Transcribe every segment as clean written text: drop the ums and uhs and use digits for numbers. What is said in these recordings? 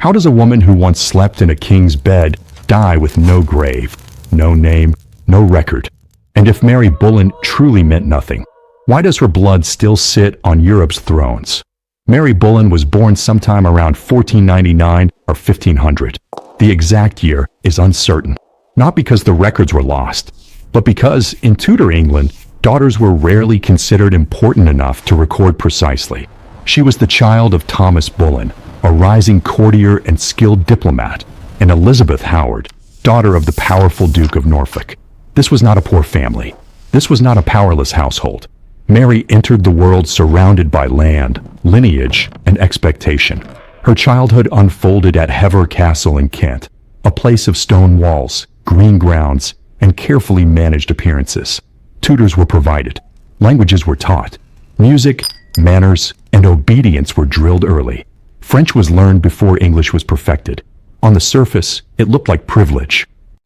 How does a woman who once slept in a king's bed die with no grave, no name, no record? And if Mary Boleyn truly meant nothing, why does her blood still sit on Europe's thrones? Mary Boleyn was born sometime around 1499 or 1500. The exact year is uncertain, not because the records were lost, but because in Tudor England, daughters were rarely considered important enough to record precisely. She was the child of Thomas Boleyn, a rising courtier and skilled diplomat, and Elizabeth Howard, daughter of the powerful Duke of Norfolk. This was not a poor family. This was not a powerless household. Mary entered the world surrounded by land, lineage, and expectation. Her childhood unfolded at Hever Castle in Kent, a place of stone walls, green grounds, and carefully managed appearances. Tutors were provided. Languages were taught. Music, manners, and obedience were drilled early. French was learned before English was perfected. On the surface, it looked like privilege.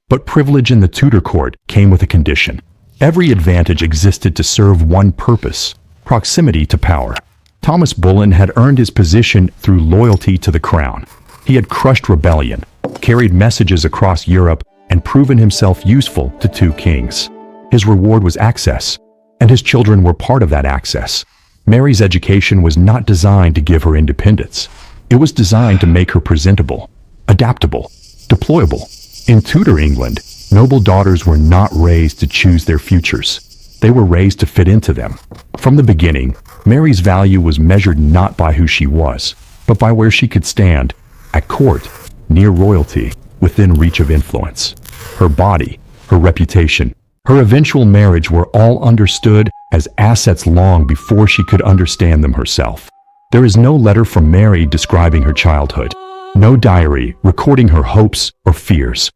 But privilege in the Tudor court came with a condition. Every advantage existed to serve one purpose: proximity to power. Thomas Boleyn had earned his position through loyalty to the crown. He had crushed rebellion, carried messages across Europe, and proven himself useful to two kings. His reward was access, and his children were part of that access. Mary's education was not designed to give her independence. It was designed to make her presentable, adaptable, deployable. In Tudor England, noble daughters were not raised to choose their futures. They were raised to fit into them. From the beginning, Mary's value was measured not by who she was, but by where she could stand, at court, near royalty, within reach of influence. Her body, her reputation, her eventual marriage were all understood as assets long before she could understand them herself. There is no letter from Mary describing her childhood, no diary recording her hopes or fears,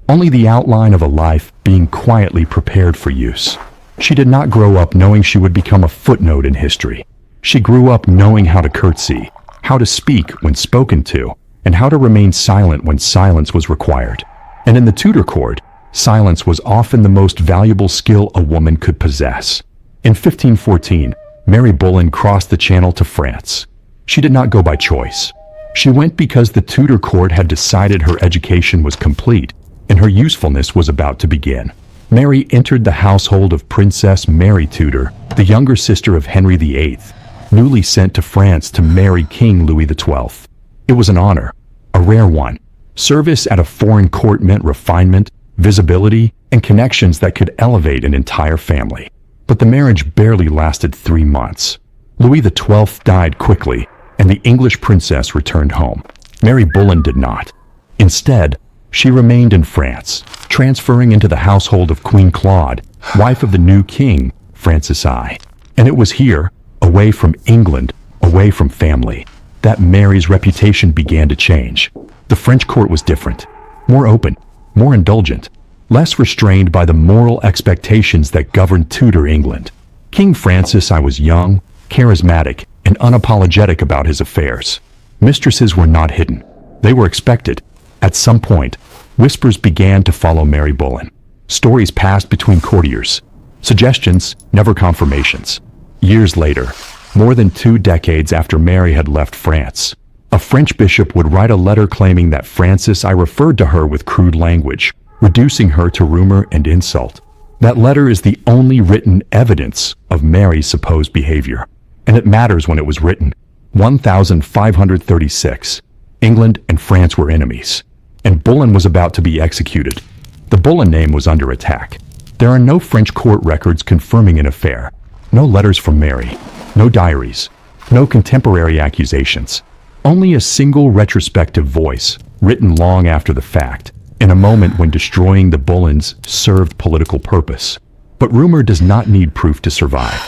only the outline of a life being quietly prepared for use. She did not grow up knowing she would become a footnote in history. She grew up knowing how to curtsy, how to speak when spoken to, and how to remain silent when silence was required. And in the Tudor court, silence was often the most valuable skill a woman could possess. In 1514, Mary Boleyn crossed the Channel to France. She did not go by choice. She went because the Tudor court had decided her education was complete and her usefulness was about to begin. Mary entered the household of Princess Mary Tudor, the younger sister of Henry VIII, newly sent to France to marry King Louis XII. It was an honor, a rare one. Service at a foreign court meant refinement, visibility, and connections that could elevate an entire family. But the marriage barely lasted 3 months. Louis XII died quickly, and the English princess returned home. Mary Boleyn did not. Instead, she remained in France, transferring into the household of Queen Claude, wife of the new king, Francis I. And it was here, away from England, away from family, that Mary's reputation began to change. The French court was different, more open, more indulgent, less restrained by the moral expectations that governed Tudor England. King Francis I was young, charismatic, and unapologetic about his affairs. Mistresses were not hidden. They were expected. At some point, whispers began to follow Mary Boleyn. Stories passed between courtiers. Suggestions, never confirmations. Years later, more than 2 decades after Mary had left France, a French bishop would write a letter claiming that Francis I referred to her with crude language, reducing her to rumor and insult. That letter is the only written evidence of Mary's supposed behavior. And it matters when it was written. 1536. England and France were enemies, and Boleyn was about to be executed. The Boleyn name was under attack. There are no French court records confirming an affair, no letters from Mary, no diaries, no contemporary accusations. Only a single retrospective voice, written long after the fact, in a moment when destroying the Boleyns served political purpose. But rumor does not need proof to survive,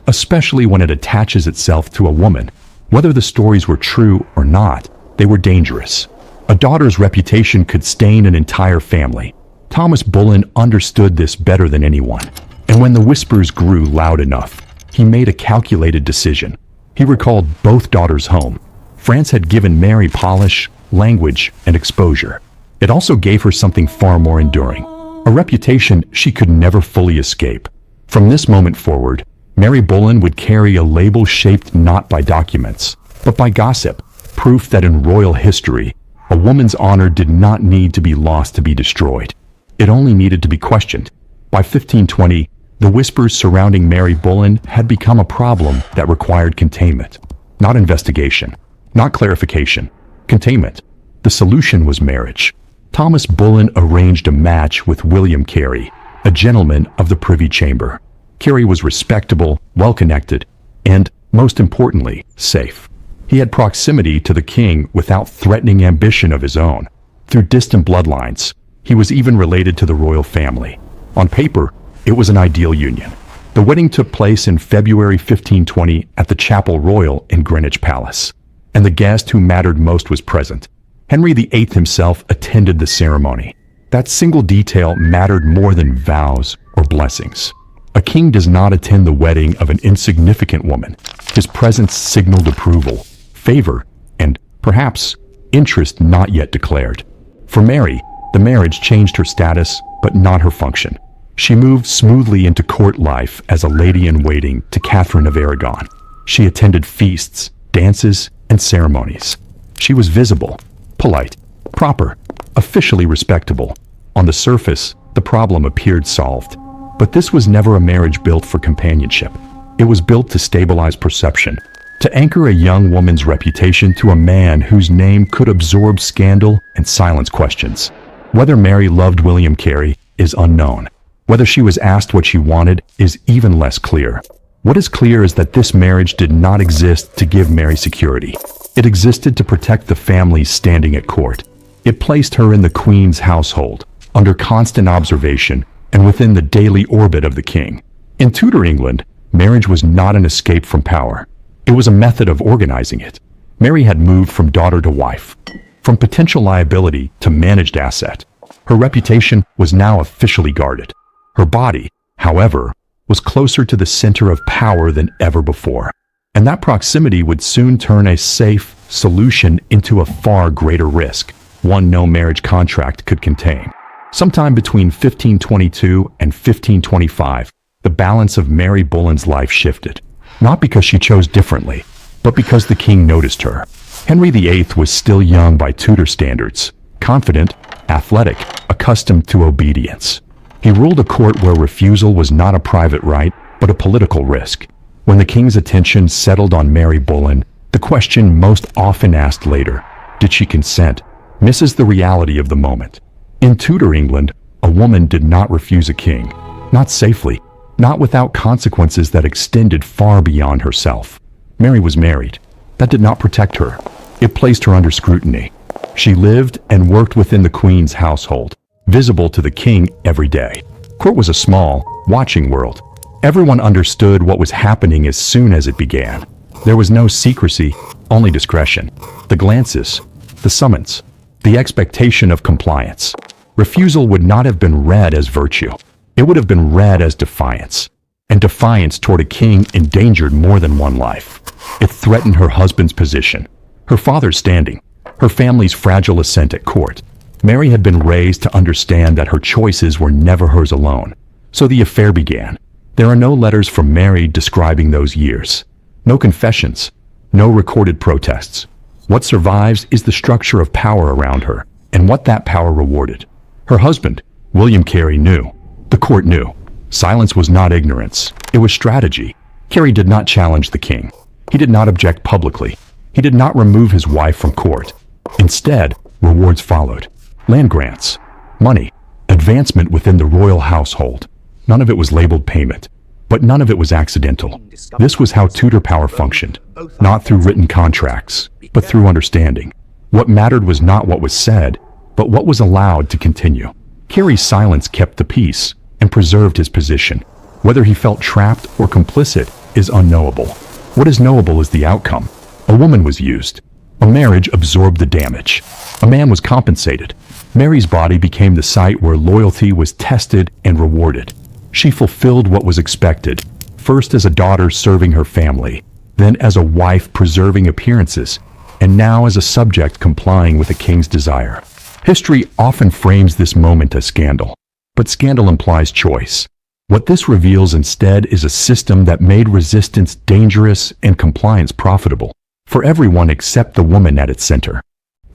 especially when it attaches itself to a woman. Whether the stories were true or not, they were dangerous. A daughter's reputation could stain an entire family. Thomas Boleyn understood this better than anyone, and when the whispers grew loud enough, he made a calculated decision. He recalled both daughters home. France had given Mary polish, language, and exposure. It also gave her something far more enduring, a reputation she could never fully escape. From this moment forward, Mary Boleyn would carry a label shaped not by documents, but by gossip, proof that in royal history, A woman's honor did not need to be lost to be destroyed. It only needed to be questioned. By 1520, the whispers surrounding Mary Boleyn had become a problem that required containment. Not investigation, not clarification, containment. The solution was marriage. Thomas Boleyn arranged a match with William Carey, a gentleman of the Privy Chamber. Carey was respectable, well-connected, and, most importantly, safe. He had proximity to the king without threatening ambition of his own. Through distant bloodlines, he was even related to the royal family. On paper, it was an ideal union. The wedding took place in February 1520 at the Chapel Royal in Greenwich Palace, and the guest who mattered most was present. Henry VIII himself attended the ceremony. That single detail mattered more than vows or blessings. A king does not attend the wedding of an insignificant woman. His presence signaled approval, favor, and, perhaps, interest not yet declared. For Mary, the marriage changed her status, but not her function. She moved smoothly into court life as a lady-in-waiting to Catherine of Aragon. She attended feasts, dances, and ceremonies. She was visible, polite, proper, officially respectable. On the surface, the problem appeared solved. But this was never a marriage built for companionship. It was built to stabilize perception, to anchor a young woman's reputation to a man whose name could absorb scandal and silence questions. Whether Mary loved William Carey is unknown. Whether she was asked what she wanted is even less clear. What is clear is that this marriage did not exist to give Mary security. It existed to protect the families standing at court. It placed her in the Queen's household, under constant observation, and within the daily orbit of the king. In Tudor England, marriage was not an escape from power. It was a method of organizing it. Mary had moved from daughter to wife, from potential liability to managed asset. Her reputation was now officially guarded. Her body, however, was closer to the center of power than ever before. And that proximity would soon turn a safe solution into a far greater risk, one no marriage contract could contain. Sometime between 1522 and 1525, the balance of Mary Boleyn's life shifted. Not because she chose differently, but because the king noticed her. Henry VIII was still young by Tudor standards, confident, athletic, accustomed to obedience. He ruled a court where refusal was not a private right, but a political risk. When the king's attention settled on Mary Boleyn, the question most often asked later, did she consent, misses the reality of the moment. In Tudor England, a woman did not refuse a king, not safely, not without consequences that extended far beyond herself. Mary was married. That did not protect her. It placed her under scrutiny. She lived and worked within the Queen's household, visible to the king every day. Court was a small, watching world. Everyone understood what was happening as soon as it began. There was no secrecy, only discretion. The glances, the summons, the expectation of compliance. Refusal would not have been read as virtue. It would have been read as defiance. And defiance toward a king endangered more than one life. It threatened her husband's position, her father's standing, her family's fragile ascent at court. Mary had been raised to understand that her choices were never hers alone. So the affair began. There are no letters from Mary describing those years. No confessions. No recorded protests. What survives is the structure of power around her, and what that power rewarded. Her husband, William Carey, knew. The court knew. Silence was not ignorance. It was strategy. Carey did not challenge the king. He did not object publicly. He did not remove his wife from court. Instead, rewards followed. Land grants, money, advancement within the royal household. None of it was labeled payment, but none of it was accidental. This was how Tudor power functioned, not through written contracts, but through understanding. What mattered was not what was said, but what was allowed to continue. Carey's silence kept the peace and preserved his position. Whether he felt trapped or complicit is unknowable. What is knowable is the outcome. A woman was used. A marriage absorbed the damage. A man was compensated. Mary's body became the site where loyalty was tested and rewarded. She fulfilled what was expected, first as a daughter serving her family, then as a wife preserving appearances, and now as a subject complying with a king's desire. History often frames this moment as scandal, but scandal implies choice. What this reveals instead is a system that made resistance dangerous and compliance profitable, for everyone except the woman at its center.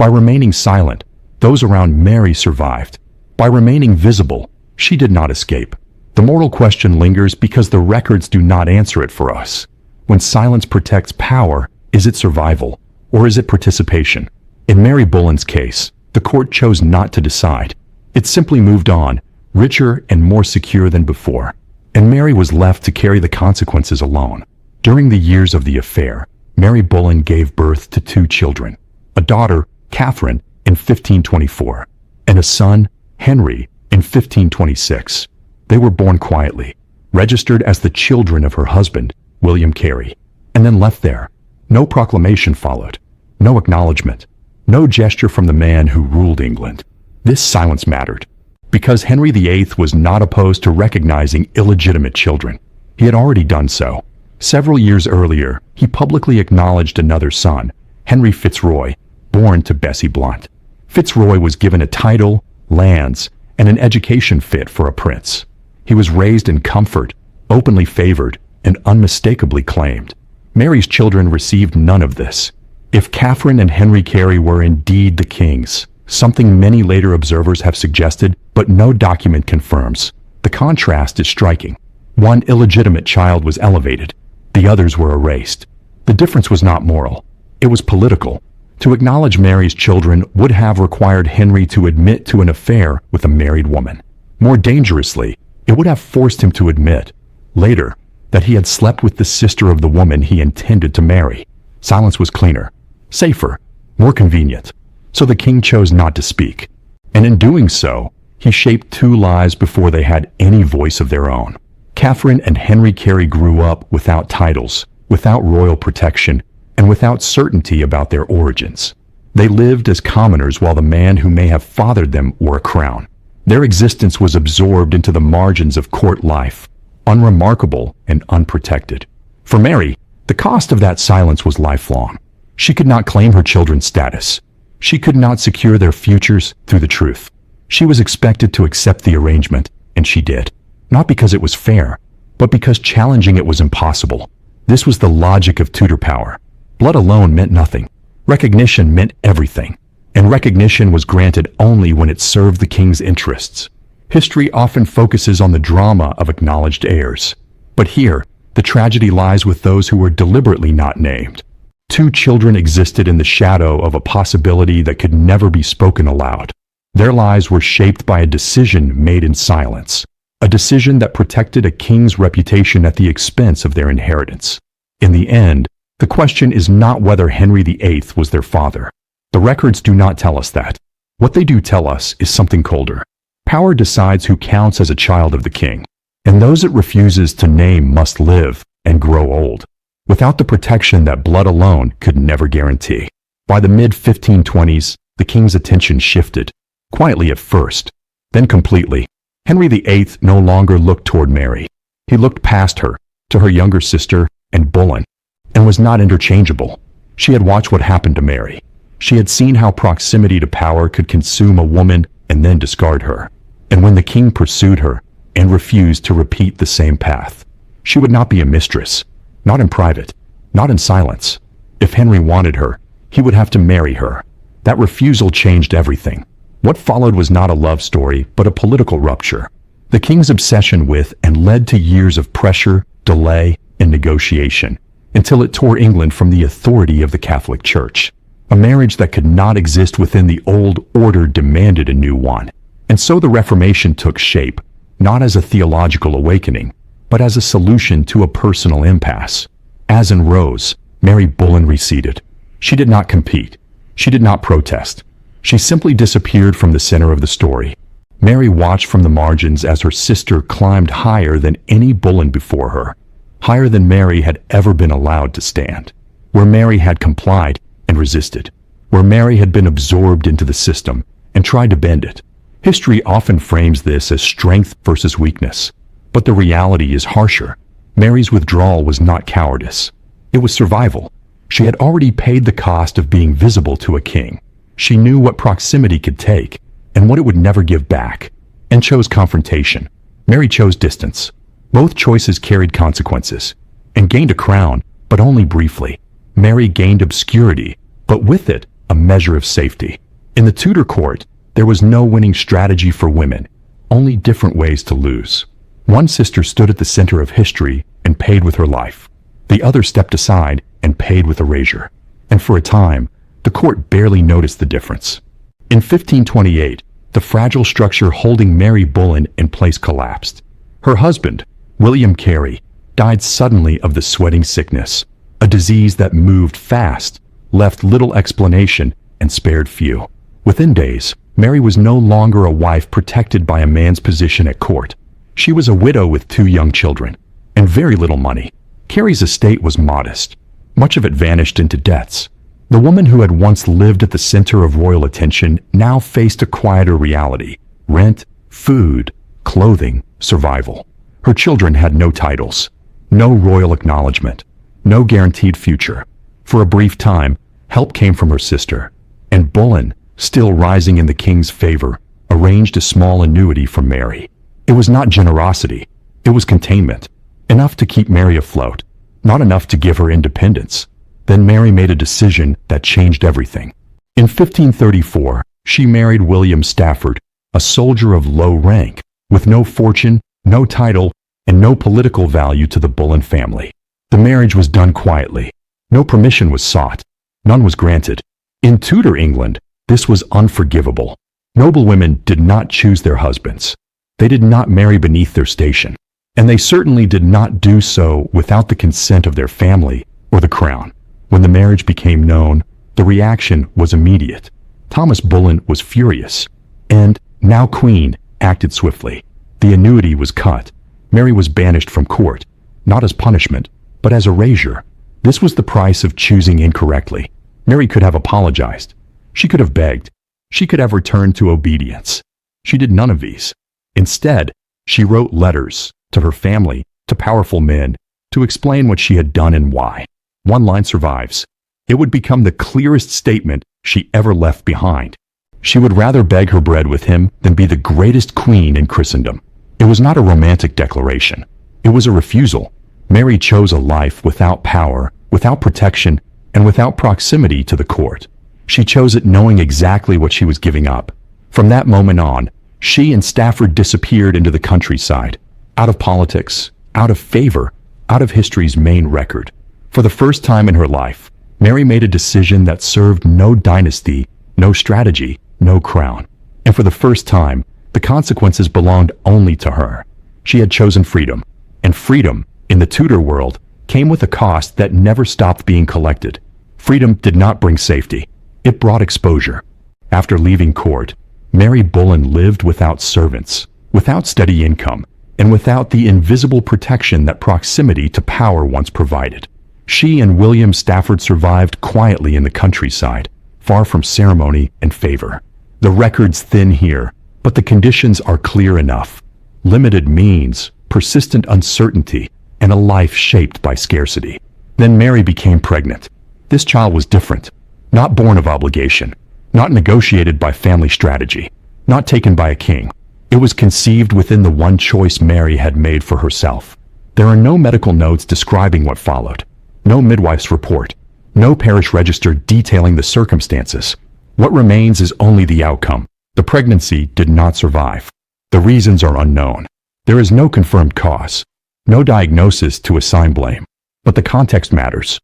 By remaining silent, those around Mary survived. By remaining visible, she did not escape. The moral question lingers because the records do not answer it for us. When silence protects power, is it survival, or is it participation? In Mary Boleyn's case, the court chose not to decide. It simply moved on, richer and more secure than before. And Mary was left to carry the consequences alone. During the years of the affair, Mary Boleyn gave birth to 2 children, a daughter, Catherine, in 1524, and a son, Henry, in 1526. They were born quietly, registered as the children of her husband, William Carey, and then left there. No proclamation followed, no acknowledgement, no gesture from the man who ruled England. This silence mattered, because Henry VIII was not opposed to recognizing illegitimate children. He had already done so. Several years earlier, he publicly acknowledged another son, Henry Fitzroy, born to Bessie Blunt. Fitzroy was given a title, lands, and an education fit for a prince. He was raised in comfort, openly favored, and unmistakably claimed. Mary's children received none of this. If Catherine and Henry Carey were indeed the kings, something many later observers have suggested, but no document confirms, the contrast is striking. One illegitimate child was elevated, the others were erased. The difference was not moral, it was political. To acknowledge Mary's children would have required Henry to admit to an affair with a married woman. More dangerously, it would have forced him to admit, later, that he had slept with the sister of the woman he intended to marry. Silence was cleaner, safer, more convenient. So the king chose not to speak. And in doing so, he shaped 2 lives before they had any voice of their own. Catherine and Henry Carey grew up without titles, without royal protection, and without certainty about their origins. They lived as commoners while the man who may have fathered them wore a crown. Their existence was absorbed into the margins of court life, unremarkable and unprotected. For Mary, the cost of that silence was lifelong. She could not claim her children's status. She could not secure their futures through the truth. She was expected to accept the arrangement, and she did. Not because it was fair, but because challenging it was impossible. This was the logic of Tudor power. Blood alone meant nothing. Recognition meant everything. And recognition was granted only when it served the king's interests. History often focuses on the drama of acknowledged heirs. But here, the tragedy lies with those who were deliberately not named. 2 children existed in the shadow of a possibility that could never be spoken aloud. Their lives were shaped by a decision made in silence, a decision that protected a king's reputation at the expense of their inheritance. In the end, the question is not whether Henry VIII was their father. The records do not tell us that. What they do tell us is something colder. Power decides who counts as a child of the king, and those it refuses to name must live and grow old, without the protection that blood alone could never guarantee. By the mid-1520s, the king's attention shifted, quietly at first, then completely. Henry VIII no longer looked toward Mary. He looked past her, to her younger sister, and Boleyn, and was not interchangeable. She had watched what happened to Mary. She had seen how proximity to power could consume a woman and then discard her. And when the king pursued her and refused to repeat the same path, she would not be a mistress, not in private, not in silence. If Henry wanted her, he would have to marry her. That refusal changed everything. What followed was not a love story, but a political rupture. The king's obsession with and led to years of pressure, delay, and negotiation, until it tore England from the authority of the Catholic Church. A marriage that could not exist within the old order demanded a new one. And so the Reformation took shape, not as a theological awakening, but as a solution to a personal impasse. As in Rose, Mary Boleyn receded. She did not compete. She did not protest. She simply disappeared from the center of the story. Mary watched from the margins as her sister climbed higher than any Boleyn before her, higher than Mary had ever been allowed to stand, where Mary had complied and resisted, where Mary had been absorbed into the system and tried to bend it. History often frames this as strength versus weakness, but the reality is harsher. Mary's withdrawal was not cowardice. It was survival. She had already paid the cost of being visible to a king. She knew what proximity could take and what it would never give back, and chose confrontation. Mary chose distance. Both choices carried consequences, and gained a crown, but only briefly. Mary gained obscurity, but with it, a measure of safety. In the Tudor court, there was no winning strategy for women, only different ways to lose. One sister stood at the center of history and paid with her life. The other stepped aside and paid with erasure. And for a time, the court barely noticed the difference. In 1528, the fragile structure holding Mary Boleyn in place collapsed. Her husband, William Carey, died suddenly of the sweating sickness, a disease that moved fast, left little explanation, and spared few. Within days, Mary was no longer a wife protected by a man's position at court. She was a widow with 2 young children, and very little money. Carey's estate was modest. Much of it vanished into debts. The woman who had once lived at the center of royal attention now faced a quieter reality: rent, food, clothing, survival. Her children had no titles, no royal acknowledgement, no guaranteed future. For a brief time, help came from her sister, and Boleyn, still rising in the king's favor, arranged a small annuity for Mary. It was not generosity, it was containment, enough to keep Mary afloat, not enough to give her independence. Then Mary made a decision that changed everything. In 1534, she married William Stafford, a soldier of low rank, with no fortune, no title, and no political value to the Boleyn family. The marriage was done quietly. No permission was sought. None was granted. In Tudor England, this was unforgivable. Noblewomen did not choose their husbands. They did not marry beneath their station. And they certainly did not do so without the consent of their family or the crown. When the marriage became known, the reaction was immediate. Thomas Boleyn was furious, and, now queen, acted swiftly. The annuity was cut. Mary was banished from court, not as punishment, but as erasure. This was the price of choosing incorrectly. Mary could have apologized. She could have begged. She could have returned to obedience. She did none of these. Instead, she wrote letters to her family, to powerful men, to explain what she had done and why. One line survives. It would become the clearest statement she ever left behind. She would rather beg her bread with him than be the greatest queen in Christendom. It was not a romantic declaration. It was a refusal. Mary chose a life without power, without protection, and without proximity to the court. She chose it knowing exactly what she was giving up. From that moment on, she and Stafford disappeared into the countryside, out of politics, out of favor, out of history's main record. For the first time in her life, Mary made a decision that served no dynasty, no strategy, no crown. And for the first time, the consequences belonged only to her. She had chosen freedom, and freedom, in the Tudor world, came with a cost that never stopped being collected. Freedom did not bring safety. It brought exposure. After leaving court, Mary Boleyn lived without servants, without steady income, and without the invisible protection that proximity to power once provided. She and William Stafford survived quietly in the countryside, far from ceremony and favor. The record's thin here, but the conditions are clear enough. Limited means, persistent uncertainty, and a life shaped by scarcity. Then Mary became pregnant. This child was different, not born of obligation, not negotiated by family strategy, not taken by a king. It was conceived within the one choice Mary had made for herself. There are no medical notes describing what followed, no midwife's report, no parish register detailing the circumstances. What remains is only the outcome. The pregnancy did not survive. The reasons are unknown. There is no confirmed cause, no diagnosis to assign blame. But the context matters.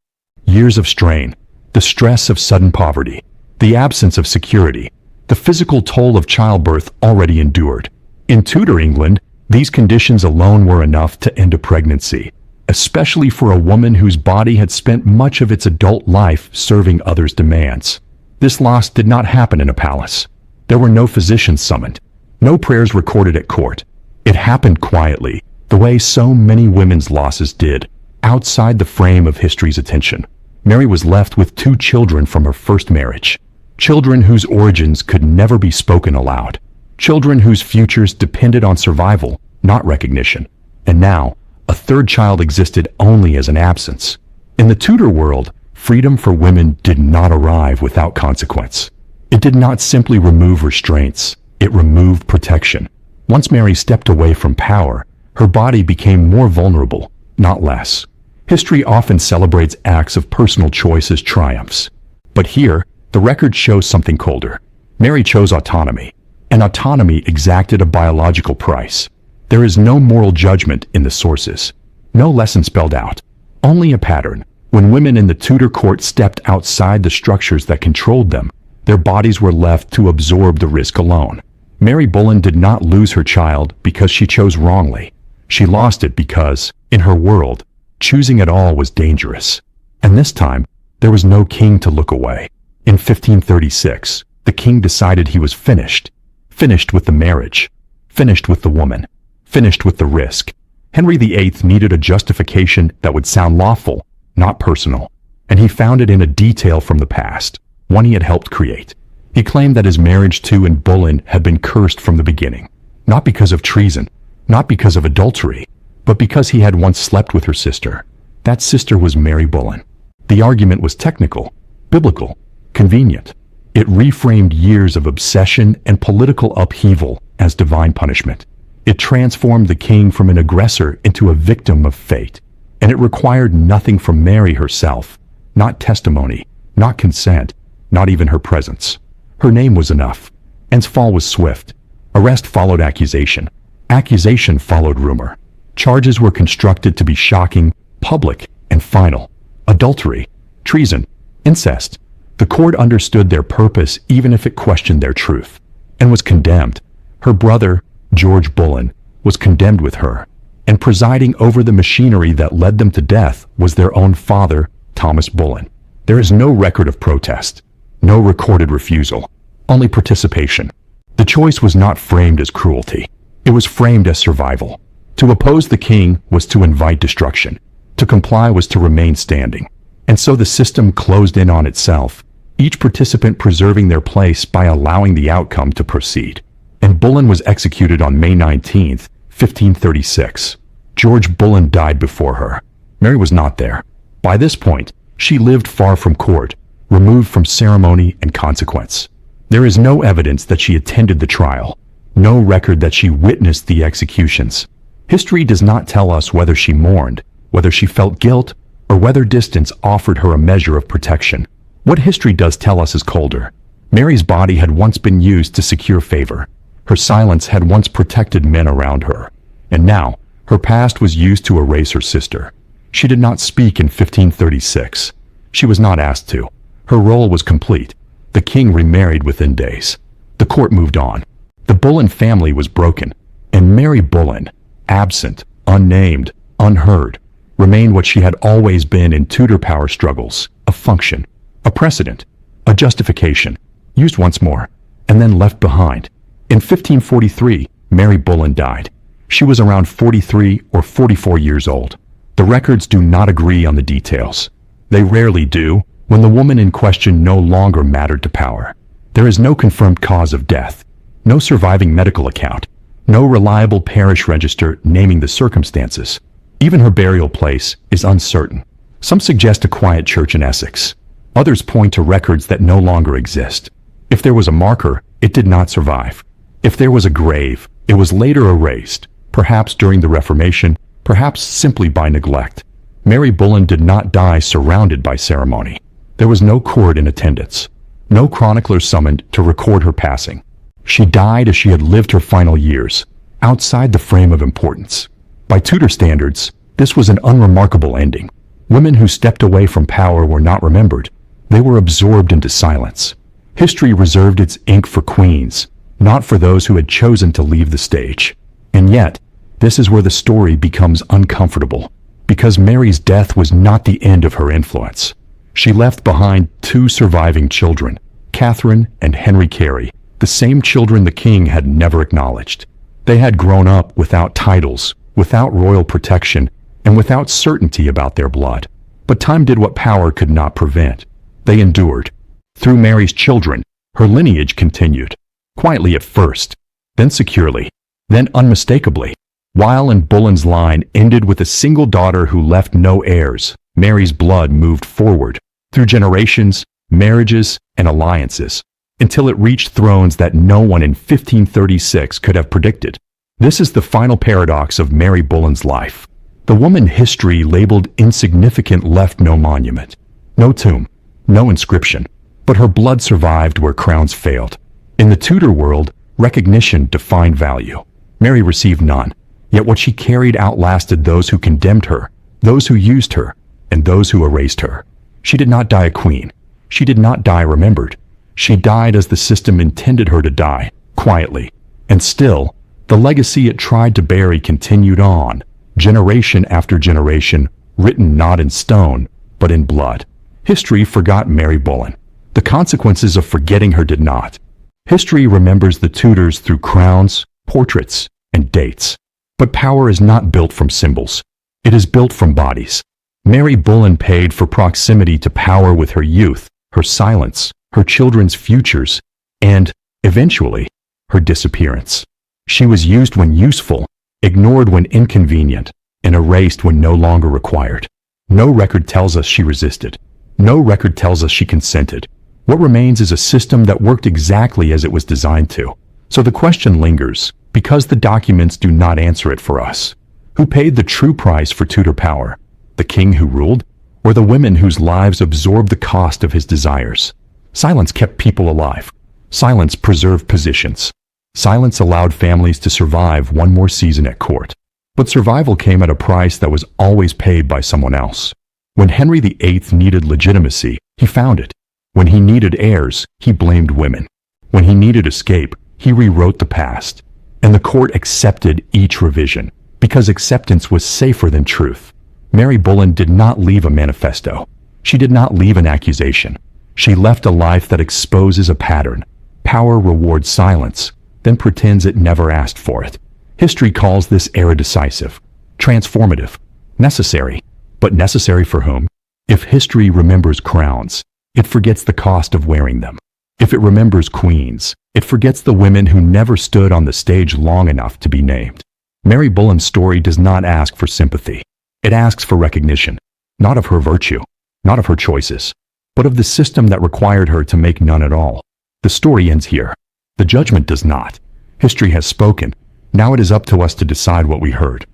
Years of strain, the stress of sudden poverty, the absence of security, the physical toll of childbirth already endured. In Tudor England, these conditions alone were enough to end a pregnancy, especially for a woman whose body had spent much of its adult life serving others' demands. This loss did not happen in a palace. There were no physicians summoned, no prayers recorded at court. It happened quietly, the way so many women's losses did, outside the frame of history's attention. Mary was left with 2 children from her first marriage, children whose origins could never be spoken aloud, children whose futures depended on survival, not recognition. And now, a 3rd child existed only as an absence. In the Tudor world, freedom for women did not arrive without consequence. It did not simply remove restraints, it removed protection. Once Mary stepped away from power, her body became more vulnerable, not less. History often celebrates acts of personal choice as triumphs. But here, The record shows something colder. Mary chose autonomy, and autonomy exacted a biological price. There is no moral judgment in the sources, no lesson spelled out, only a pattern. When women in the Tudor court stepped outside the structures that controlled them, their bodies were left to absorb the risk alone. Mary Boleyn did not lose her child because she chose wrongly. She lost it because, in her world, choosing at all was dangerous. And this time, there was no king to look away. In 1536, the king decided he was finished. Finished with the marriage. Finished with the woman. Finished with the risk. Henry VIII needed a justification that would sound lawful, not personal. And he found it in a detail from the past, one he had helped create. He claimed that his marriage to Anne Boleyn had been cursed from the beginning, not because of treason, not because of adultery, but because he had once slept with her sister. That sister was Mary Boleyn. The argument was technical, biblical, convenient. It reframed years of obsession and political upheaval as divine punishment. It transformed the king from an aggressor into a victim of fate. And it required nothing from Mary herself, not testimony, not consent, not even her presence. Her name was enough. Anne's fall was swift. Arrest followed accusation. Accusation followed rumor. Charges were constructed to be shocking, public, and final. Adultery, treason, incest. The court understood their purpose even if it questioned their truth, and was condemned. Her brother, George Boleyn, was condemned with her. And presiding over the machinery that led them to death was their own father, Thomas Boleyn. There is no record of protest, no recorded refusal, only participation. The choice was not framed as cruelty. It was framed as survival. To oppose the king was to invite destruction. To comply was to remain standing. And so the system closed in on itself, each participant preserving their place by allowing the outcome to proceed. And Boleyn was executed on May 19th, 1536. George Boleyn died before her. Mary was not there. By this point, she lived far from court, removed from ceremony and consequence. There is no evidence that she attended the trial, no record that she witnessed the executions. History does not tell us whether she mourned, whether she felt guilt, or whether distance offered her a measure of protection. What history does tell us is colder. Mary's body had once been used to secure favor. Her silence had once protected men around her, and now her past was used to erase her sister. She did not speak in 1536. She was not asked to. Her role was complete. The king remarried within days. The court moved on. The Boleyn family was broken, and Mary Boleyn, absent, unnamed, unheard, remained what she had always been in Tudor power struggles, a function, a precedent, a justification, used once more, and then left behind. In 1543, Mary Boleyn died. She was around 43 or 44 years old. The records do not agree on the details. They rarely do when the woman in question no longer mattered to power. There is no confirmed cause of death, no surviving medical account, no reliable parish register naming the circumstances. Even her burial place is uncertain. Some suggest a quiet church in Essex. Others point to records that no longer exist. If there was a marker, it did not survive. If there was a grave, it was later erased, perhaps during the Reformation, perhaps simply by neglect. Mary Boleyn did not die surrounded by ceremony. There was no court in attendance, no chronicler summoned to record her passing. She died as she had lived her final years, outside the frame of importance. By Tudor standards, this was an unremarkable ending. Women who stepped away from power were not remembered. They were absorbed into silence. History reserved its ink for queens, not for those who had chosen to leave the stage. And yet, this is where the story becomes uncomfortable, because Mary's death was not the end of her influence. She left behind two surviving children, Catherine and Henry VIII, the same children the king had never acknowledged. They had grown up without titles, without royal protection, and without certainty about their blood. But time did what power could not prevent. They endured. Through Mary's children, her lineage continued. Quietly at first, then securely, then unmistakably. While Anne Boleyn's line ended with a single daughter who left no heirs, Mary's blood moved forward, through generations, marriages, and alliances, until it reached thrones that no one in 1536 could have predicted. This is the final paradox of Mary Boleyn's life. The woman history labeled insignificant left no monument, no tomb, no inscription. But her blood survived where crowns failed. In the Tudor world, recognition defined value. Mary received none, yet what she carried outlasted those who condemned her, those who used her, and those who erased her. She did not die a queen. She did not die remembered. She died as the system intended her to die, quietly. And still, the legacy it tried to bury continued on, generation after generation, written not in stone, but in blood. History forgot Mary Boleyn. The consequences of forgetting her did not. History remembers the Tudors through crowns, portraits, and dates. But power is not built from symbols. It is built from bodies. Mary Boleyn paid for proximity to power with her youth, her silence, her children's futures, and, eventually, her disappearance. She was used when useful, ignored when inconvenient, and erased when no longer required. No record tells us she resisted. No record tells us she consented. What remains is a system that worked exactly as it was designed to. So the question lingers, because the documents do not answer it for us. Who paid the true price for Tudor power? The king who ruled, or the women whose lives absorbed the cost of his desires? Silence kept people alive. Silence preserved positions. Silence allowed families to survive one more season at court. But survival came at a price that was always paid by someone else. When Henry VIII needed legitimacy, he found it. When he needed heirs, he blamed women. When he needed escape, he rewrote the past. And the court accepted each revision, because acceptance was safer than truth. Mary Boleyn did not leave a manifesto. She did not leave an accusation. She left a life that exposes a pattern. Power rewards silence, then pretends it never asked for it. History calls this era decisive, transformative, necessary. But necessary for whom? If history remembers crowns, it forgets the cost of wearing them. If it remembers queens, it forgets the women who never stood on the stage long enough to be named. Mary Boleyn's story does not ask for sympathy. It asks for recognition, not of her virtue, not of her choices, but of the system that required her to make none at all. The story ends here. The judgment does not. History has spoken. Now it is up to us to decide what we heard.